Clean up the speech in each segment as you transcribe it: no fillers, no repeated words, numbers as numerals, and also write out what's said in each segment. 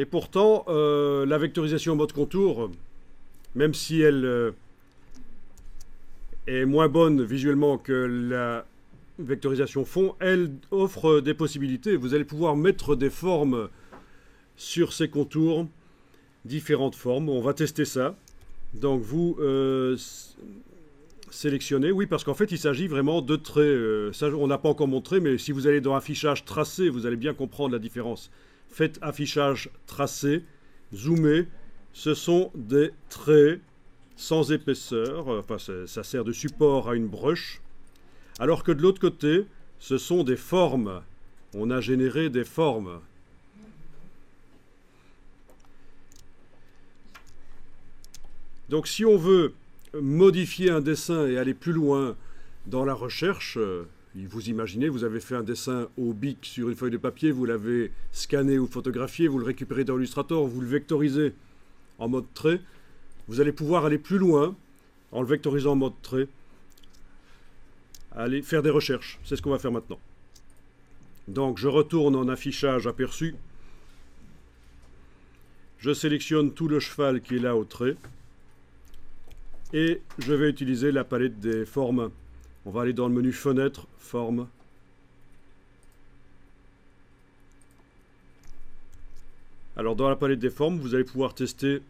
Et pourtant, la vectorisation en mode contour, même si elle est moins bonne visuellement que la vectorisation fond, elle offre des possibilités. Vous allez pouvoir mettre des formes sur ces contours, différentes formes. On va tester ça. Donc vous sélectionnez, oui, parce qu'en fait il s'agit vraiment de traits. Ça, on n'a pas encore montré, mais si vous allez dans affichage tracé, vous allez bien comprendre la différence. Faites affichage tracé, zoomez, ce sont des traits sans épaisseur, enfin ça sert de support à une brush, alors que de l'autre côté, ce sont des formes. On a généré des formes. Donc si on veut modifier un dessin et aller plus loin dans la recherche, vous imaginez, vous avez fait un dessin au bic sur une feuille de papier, vous l'avez scanné ou photographié, vous le récupérez dans Illustrator, vous le vectorisez en mode trait, vous allez pouvoir aller plus loin en le vectorisant en mode trait, aller faire des recherches. C'est ce qu'on va faire maintenant. Donc je retourne en affichage aperçu, je sélectionne tout le cheval qui est là au trait, et je vais utiliser la palette des formes. On va aller dans le menu Fenêtre, Formes. Alors dans la palette des formes, vous allez pouvoir tester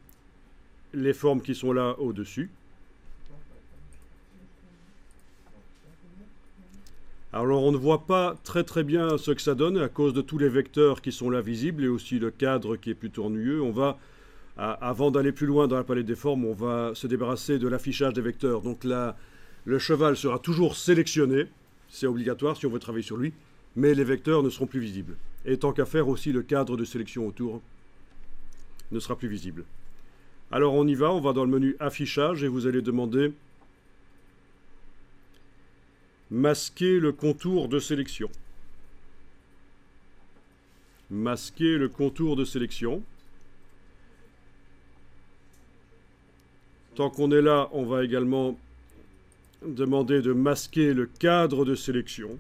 les formes qui sont là au-dessus. Alors on ne voit pas très bien ce que ça donne à cause de tous les vecteurs qui sont là visibles et aussi le cadre qui est plutôt ennuyeux. On va, avant d'aller plus loin dans la palette des formes, on va se débarrasser de l'affichage des vecteurs. Donc là, le cheval sera toujours sélectionné, c'est obligatoire si on veut travailler sur lui, mais les vecteurs ne seront plus visibles. Et tant qu'à faire aussi, le cadre de sélection autour ne sera plus visible. Alors on y va, on va dans le menu affichage et vous allez demander masquer le contour de sélection. Masquer le contour de sélection. Tant qu'on est là, on va également demander de masquer le cadre de sélection.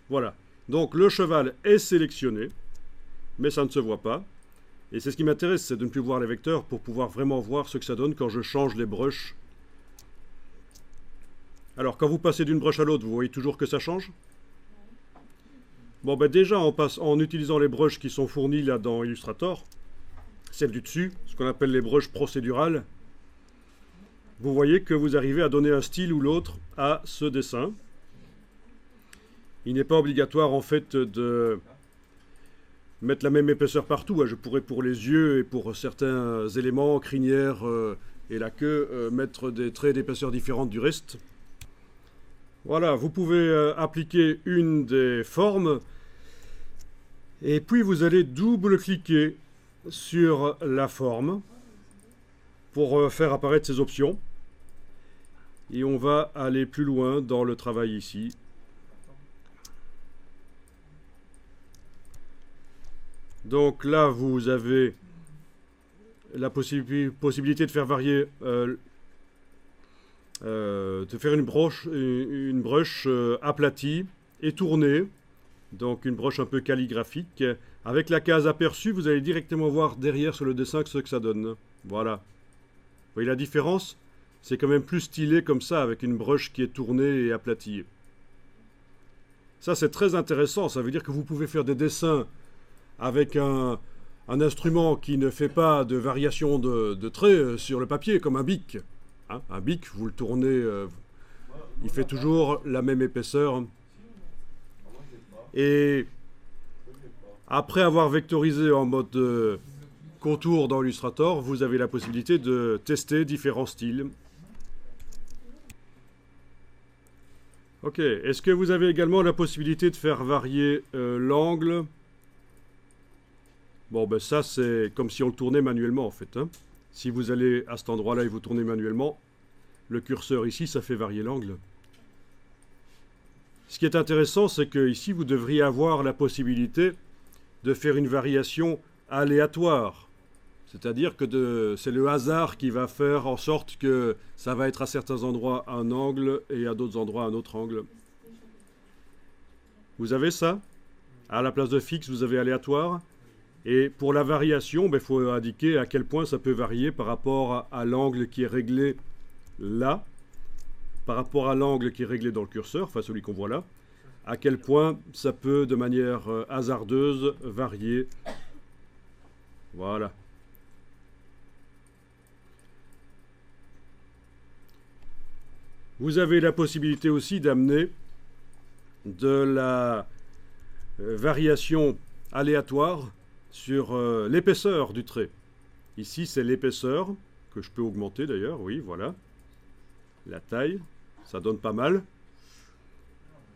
Voilà. Donc le cheval est sélectionné, mais ça ne se voit pas. Et c'est ce qui m'intéresse, c'est de ne plus voir les vecteurs pour pouvoir vraiment voir ce que ça donne quand je change les brushes. Alors quand vous passez d'une brush à l'autre, vous voyez toujours que ça change? Bon ben déjà en utilisant les brushes qui sont fournies là dans Illustrator, celles du dessus, ce qu'on appelle les brushes procédurales, vous voyez que vous arrivez à donner un style ou l'autre à ce dessin. Il n'est pas obligatoire en fait de mettre la même épaisseur partout. Je pourrais pour les yeux et pour certains éléments, crinière et la queue, mettre des traits d'épaisseur différentes du reste. Voilà, vous pouvez appliquer une des formes et puis vous allez double-cliquer sur la forme pour faire apparaître ces options. Et on va aller plus loin dans le travail ici. Donc là, vous avez la possibilité de faire varier, de faire une brush aplatie et tournée. Donc une broche un peu calligraphique. Avec la case aperçue, vous allez directement voir derrière sur le dessin ce que ça donne. Voilà. Vous voyez la différence? C'est quand même plus stylé comme ça, avec une broche qui est tournée et aplatie. Ça, c'est très intéressant. Ça veut dire que vous pouvez faire des dessins avec un instrument qui ne fait pas de variation de traits sur le papier, comme un bic. Hein, un bic, vous le tournez, il fait toujours la même épaisseur. Et après avoir vectorisé en mode contour dans Illustrator, vous avez la possibilité de tester différents styles. Ok, est-ce que vous avez également la possibilité de faire varier l'angle? Bon, ben ça, c'est comme si on le tournait manuellement, en fait. Hein. Si vous allez à cet endroit-là et vous tournez manuellement, le curseur ici, ça fait varier l'angle. Ce qui est intéressant, c'est que ici, vous devriez avoir la possibilité de faire une variation aléatoire. C'est-à-dire que c'est le hasard qui va faire en sorte que ça va être à certains endroits un angle et à d'autres endroits un autre angle. Vous avez ça? À la place de fixe, vous avez aléatoire. Et pour la variation, il faut indiquer à quel point ça peut varier par rapport à l'angle qui est réglé là, par rapport à l'angle qui est réglé dans le curseur, enfin celui qu'on voit là, à quel point ça peut, de manière hasardeuse, varier. Voilà. Vous avez la possibilité aussi d'amener de la variation aléatoire sur l'épaisseur du trait. Ici, c'est l'épaisseur, que je peux augmenter d'ailleurs, oui, voilà. La taille, ça donne pas mal.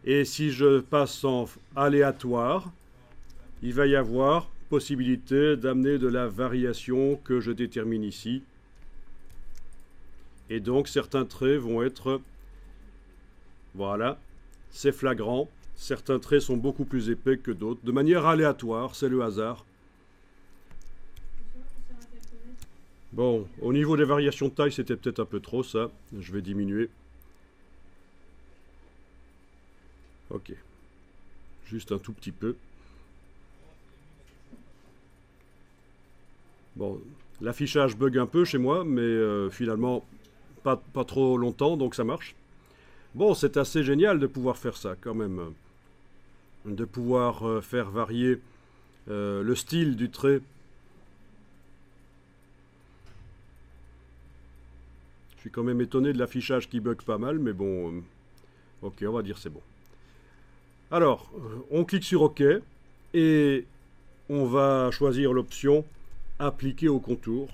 Et si je passe en aléatoire, il va y avoir possibilité d'amener de la variation que je détermine ici. Et donc, certains traits vont être... Voilà, c'est flagrant. Certains traits sont beaucoup plus épais que d'autres. De manière aléatoire, c'est le hasard. Bon, au niveau des variations de taille, c'était peut-être un peu trop, ça. Je vais diminuer. Ok. Juste un tout petit peu. Bon, l'affichage bug un peu chez moi, mais finalement, pas trop longtemps, donc ça marche. Bon, c'est assez génial de pouvoir faire ça, quand même. De pouvoir faire varier le style du trait. Je suis quand même étonné de l'affichage qui bug pas mal, mais bon, ok, on va dire c'est bon. Alors, on clique sur OK, et on va choisir l'option « Appliquer au contour ».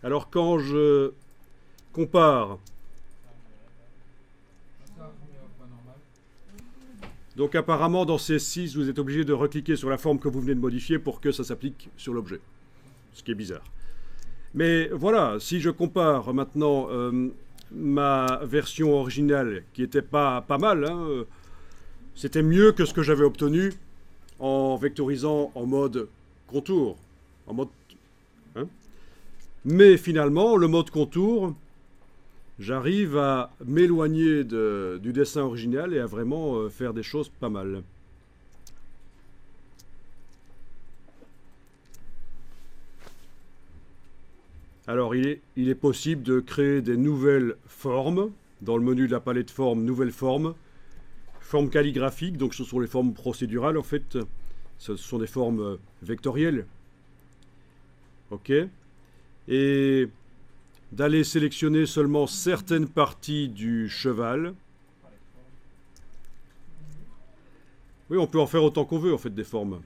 Alors, quand je compare... Donc apparemment, dans C6, vous êtes obligé de recliquer sur la forme que vous venez de modifier pour que ça s'applique sur l'objet. Ce qui est bizarre. Mais voilà, si je compare maintenant ma version originale, qui était pas mal, hein, c'était mieux que ce que j'avais obtenu en vectorisant en mode contour. En mode, hein. Mais finalement, le mode contour... J'arrive à m'éloigner du dessin original et à vraiment faire des choses pas mal. Alors, il est possible de créer des nouvelles formes. Dans le menu de la palette forme, nouvelles formes. Formes calligraphiques, donc ce sont les formes procédurales en fait. Ce sont des formes vectorielles. OK. Et... d'aller sélectionner seulement certaines parties du cheval. Oui, on peut en faire autant qu'on veut, en fait, des formes.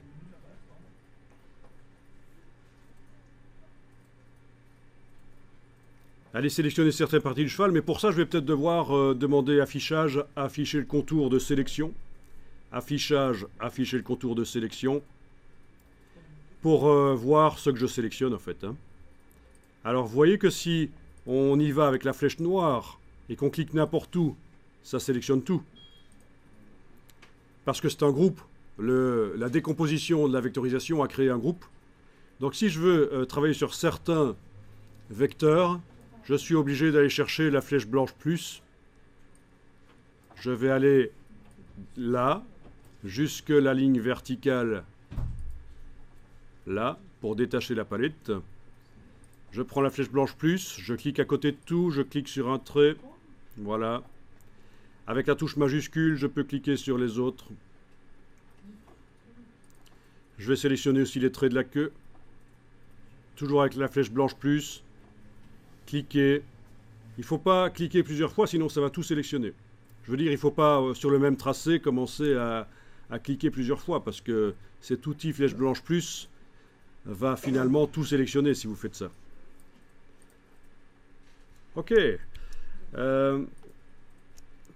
Aller sélectionner certaines parties du cheval, mais pour ça, je vais peut-être devoir demander affichage, afficher le contour de sélection. Affichage, afficher le contour de sélection. Pour voir ce que je sélectionne, en fait, hein. Alors, vous voyez que si on y va avec la flèche noire et qu'on clique n'importe où, ça sélectionne tout. Parce que c'est un groupe. La décomposition de la vectorisation a créé un groupe. Donc, si je veux travailler sur certains vecteurs, je suis obligé d'aller chercher la flèche blanche plus. Je vais aller là, jusque la ligne verticale, là, pour détacher la palette. Je prends la flèche blanche plus, je clique à côté de tout, je clique sur un trait, voilà. Avec la touche majuscule, je peux cliquer sur les autres. Je vais sélectionner aussi les traits de la queue. Toujours avec la flèche blanche plus. Cliquer. Il ne faut pas cliquer plusieurs fois, sinon ça va tout sélectionner. Je veux dire, il ne faut pas, sur le même tracé, commencer à cliquer plusieurs fois, parce que cet outil flèche blanche plus va finalement tout sélectionner si vous faites ça. Ok.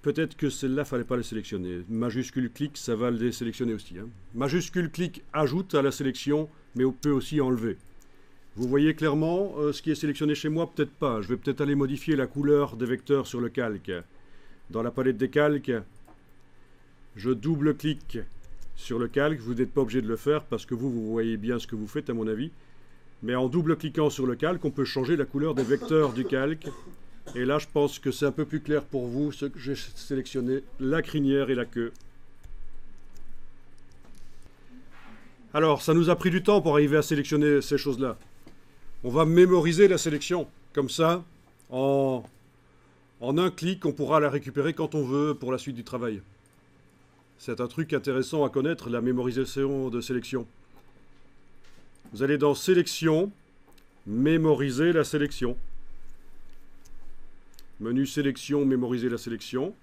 Peut-être que celle-là, il ne fallait pas la sélectionner. Majuscule clic, ça va le désélectionner aussi, hein. Majuscule clic ajoute à la sélection, mais on peut aussi enlever. Vous voyez clairement ce qui est sélectionné chez moi? Peut-être pas. Je vais peut-être aller modifier la couleur des vecteurs sur le calque. Dans la palette des calques, je double-clique sur le calque. Vous n'êtes pas obligé de le faire parce que vous voyez bien ce que vous faites à mon avis. Mais en double-cliquant sur le calque, on peut changer la couleur des vecteurs du calque. Et là, je pense que c'est un peu plus clair pour vous, ce que j'ai sélectionné, la crinière et la queue. Alors, ça nous a pris du temps pour arriver à sélectionner ces choses-là. On va mémoriser la sélection. Comme ça, en un clic, on pourra la récupérer quand on veut pour la suite du travail. C'est un truc intéressant à connaître, la mémorisation de sélection. Vous allez dans Sélection, mémoriser la sélection. Menu Sélection, mémoriser la sélection.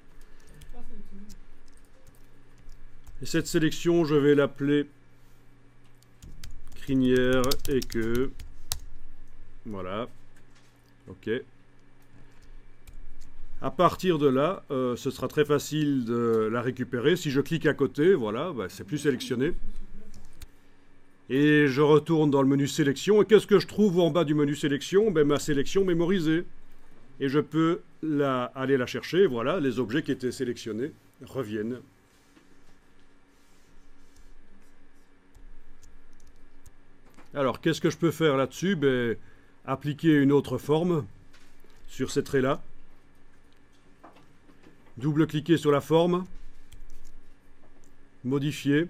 Et cette sélection, je vais l'appeler crinière et queue. Voilà. OK. À partir de là, ce sera très facile de la récupérer. Si je clique à côté, voilà, bah, c'est plus sélectionné. Et je retourne dans le menu sélection. Et qu'est-ce que je trouve en bas du menu sélection? Ben, ma sélection mémorisée. Et je peux aller la chercher. Voilà, les objets qui étaient sélectionnés reviennent. Alors, qu'est-ce que je peux faire là-dessus? Ben, appliquer une autre forme sur ces traits-là. Double-cliquer sur la forme. Modifier.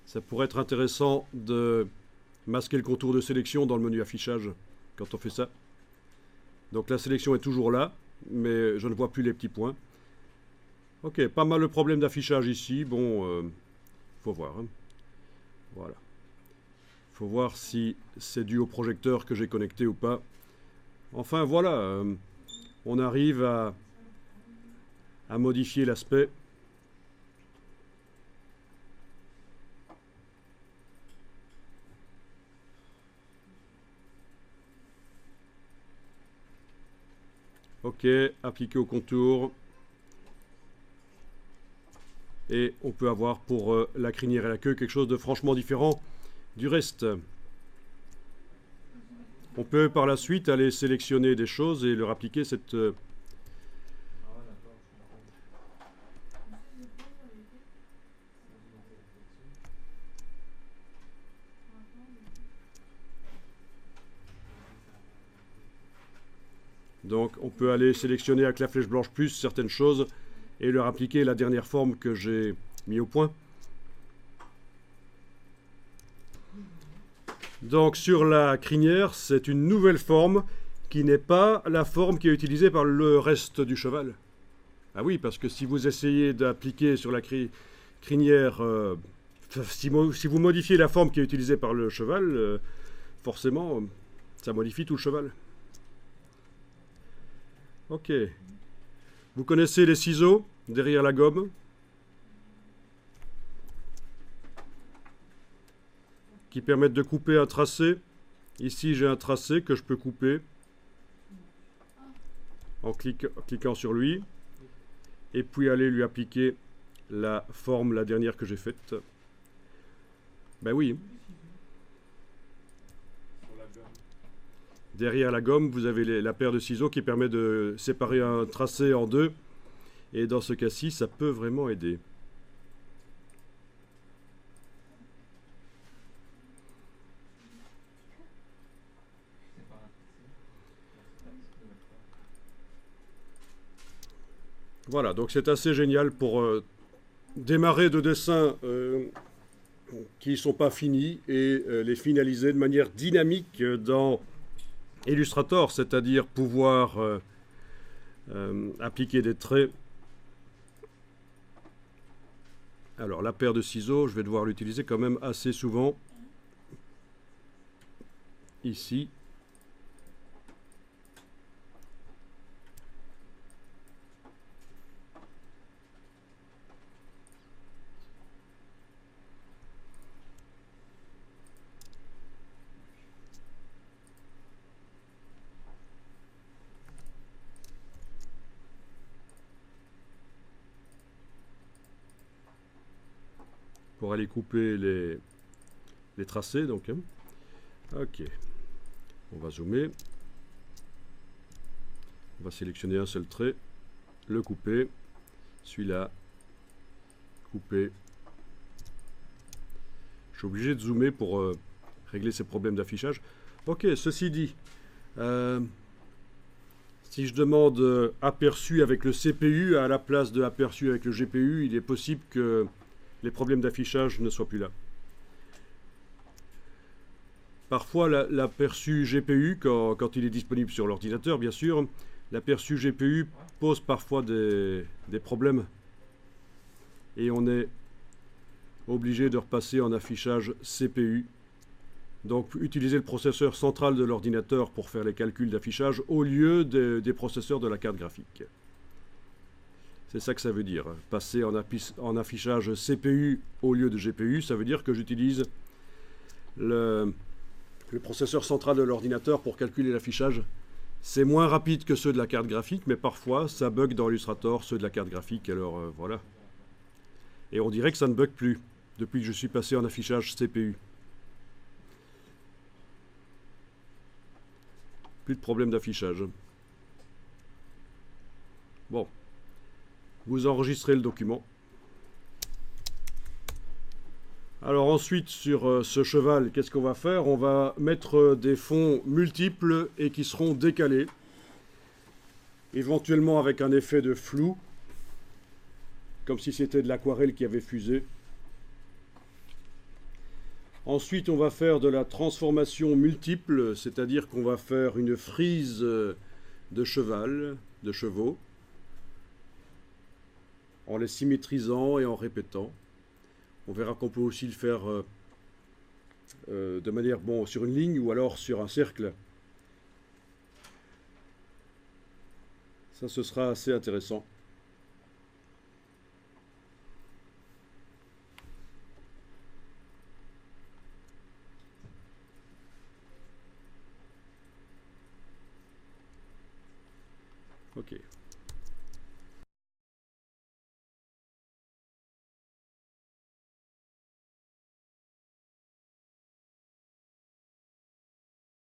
Ça pourrait être intéressant de masquer le contour de sélection dans le menu affichage quand on fait ça. Donc la sélection est toujours là, mais je ne vois plus les petits points. Ok, pas mal de problèmes d'affichage ici. Bon, faut voir. Hein. Voilà. Faut voir si c'est dû au projecteur que j'ai connecté ou pas. Enfin voilà, on arrive à modifier l'aspect. Ok, appliquer au contour. Et on peut avoir pour la crinière et la queue quelque chose de franchement différent du reste. On peut par la suite aller sélectionner des choses et leur appliquer cette... Donc on peut aller sélectionner avec la flèche blanche plus certaines choses et leur appliquer la dernière forme que j'ai mis au point. Donc sur la crinière, c'est une nouvelle forme qui n'est pas la forme qui est utilisée par le reste du cheval. Ah oui, parce que si vous essayez d'appliquer sur la crinière, si vous modifiez la forme qui est utilisée par le cheval, forcément, ça modifie tout le cheval. Ok. Vous connaissez les ciseaux derrière la gomme? Qui permettent de couper un tracé. Ici, j'ai un tracé que je peux couper en cliquant sur lui. Et puis aller lui appliquer la forme, la dernière que j'ai faite. Ben oui. Derrière la gomme, vous avez la paire de ciseaux qui permet de séparer un tracé en deux. Et dans ce cas-ci, ça peut vraiment aider. Voilà, donc c'est assez génial pour démarrer de dessins qui ne sont pas finis et les finaliser de manière dynamique dans Illustrator, c'est-à-dire pouvoir appliquer des traits. Alors la paire de ciseaux, je vais devoir l'utiliser quand même assez souvent. Ici. Pour aller couper les tracés, donc. Hein. Ok. On va zoomer. On va sélectionner un seul trait, le couper. Celui-là, couper. Je suis obligé de zoomer pour régler ces problèmes d'affichage. Ok, ceci dit, si je demande aperçu avec le CPU à la place de aperçu avec le GPU, il est possible que les problèmes d'affichage ne soient plus là. Parfois, l'aperçu GPU, quand il est disponible sur l'ordinateur, bien sûr, l'aperçu GPU pose parfois des problèmes. Et on est obligé de repasser en affichage CPU. Donc, utiliser le processeur central de l'ordinateur pour faire les calculs d'affichage au lieu des processeurs de la carte graphique. C'est ça que ça veut dire. Passer en affichage CPU au lieu de GPU, ça veut dire que j'utilise le processeur central de l'ordinateur pour calculer l'affichage. C'est moins rapide que ceux de la carte graphique, mais parfois ça bug dans Illustrator, ceux de la carte graphique, alors voilà. Et on dirait que ça ne bug plus depuis que je suis passé en affichage CPU. Plus de problème d'affichage. Bon. Vous enregistrez le document. Alors ensuite, sur ce cheval, qu'est-ce qu'on va faire? On va mettre des fonds multiples et qui seront décalés. Éventuellement avec un effet de flou, comme si c'était de l'aquarelle qui avait fusé. Ensuite, on va faire de la transformation multiple, c'est-à-dire qu'on va faire une frise de cheval, de chevaux, en les symétrisant et en répétant. On verra qu'on peut aussi le faire de manière, bon, sur une ligne ou alors sur un cercle. Ça, ce sera assez intéressant. Ok.